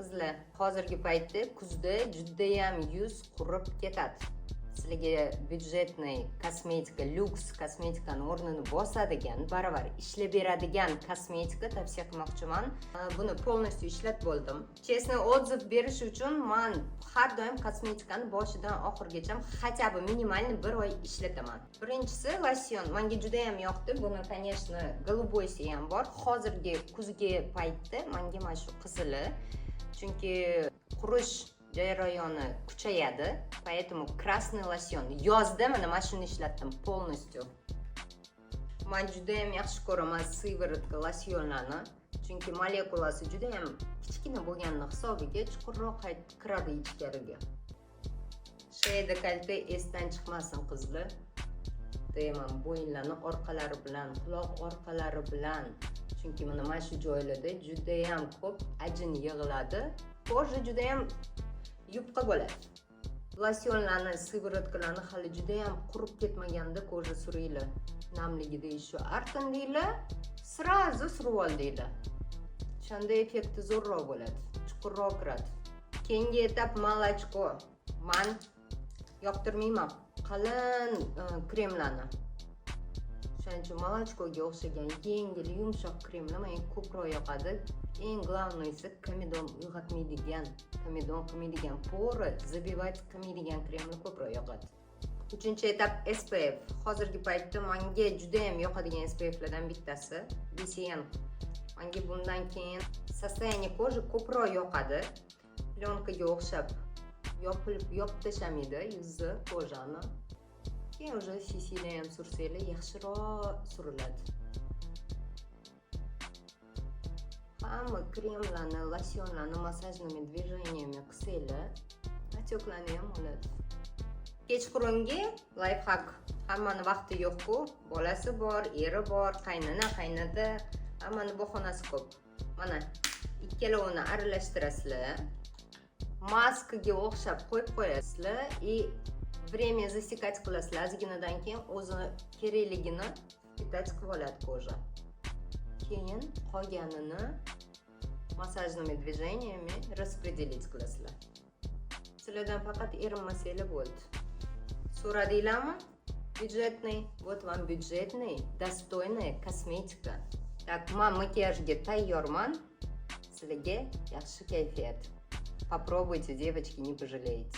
Qizlar, hozirgi paytda kuzda judayam yuz qurib ketadi. Sizlarga byudjetniy kosmetika, lyuks kosmetikani o'rnini bosadigan, baravar ishlab beradigan kosmetika tavsiya qilmoqchiman. Buni полностью ishlatib bo'ldim. Честно, отзыв berish uchun men har doim kosmetikani boshidan oxirigacha хотя бы minimalni 1 oy ishlataman. Birinchisi losyon. Menga juda ham yoqdi. Buni, конечно, голубойsi ham bor. Hozirgi kuzgi paytda menga mana shu qizili. Chunki qurish jarayoni kuchayadi. Поэтому красный лосьон. Yozda mana shuni ishlatdim полностью. Men juda ham yaxshi ko'raman sivorotka losyonlarni. Chunki molekulasi juda ham kichkina bo'lgani hisobiga chuqurroq kiradi ichkariga. Shey dekolte esdan chiqmasin qizlar. Deyman, bo'yinlarni orqalari bilan, quloq orqalari bilan. Chunki mana shu joylarda juda ham ko'p ajin yig'iladi. Koja juda ham yupqa bo'ladi. Losyonlarni, sivorotkalarni hali juda ham qurib ketmaganda koja suringlar. Namligida shu artin deylar, srazu surib ol deylar. Shunda effekti zo'rroq bo'ladi, chuqurroq kiradi. Keyingi etap молочко. Men yoqtirmayman qalin kremlarni. Shuning uchun молочкоga o'xshagan yengil, yumshoq kremlar menga ko'proq yoqadi. Eng главныйsi komedon uyg'otmaydigan, komedon qilmaydigan, pora забивать qilmaydigan kremlar ko'proq yoqadi. Uchinchi etap SPF. Hozirgi paytda menga juda ham yoqadigan SPFlardan bittasi BCN. Menga bundan keyin состояние кожи ko'proq yoqadi. Plyonkaga o'xshab yopib tashamaydi yuzni, kojani. Keyin уже CC'ni ham sursanglar yaxshiroq suriladi. Hamma kremlarni, losyonlarni masajными движениями qilsanglar, отекlarni ham oladi. Kechqurungi lifehack. Hammani vaqti yo'q-ku, bolasi bor, eri bor, qaynona, hammani bahonasi ko'p. Mana ikkalovini aralashtirasizlar. Maskaga o'xshab qo'yib qo'yasizlar и время засекать qilasizlar. Ozginadan keyin o'zi kerakligini pitach qilib oladi koja. Keyin qolganini masajными движениями распределить qilasizlar. Sizlardan faqat erinmasanglar bo'ldi. So'radinglarmi? Бюджетный. Вот вам бюджетный, достойная косметика. Так, men makiyajga tayyorman. Sizlarga yaxshi kayfiyat. Попробуйте, девочки, не пожалеете.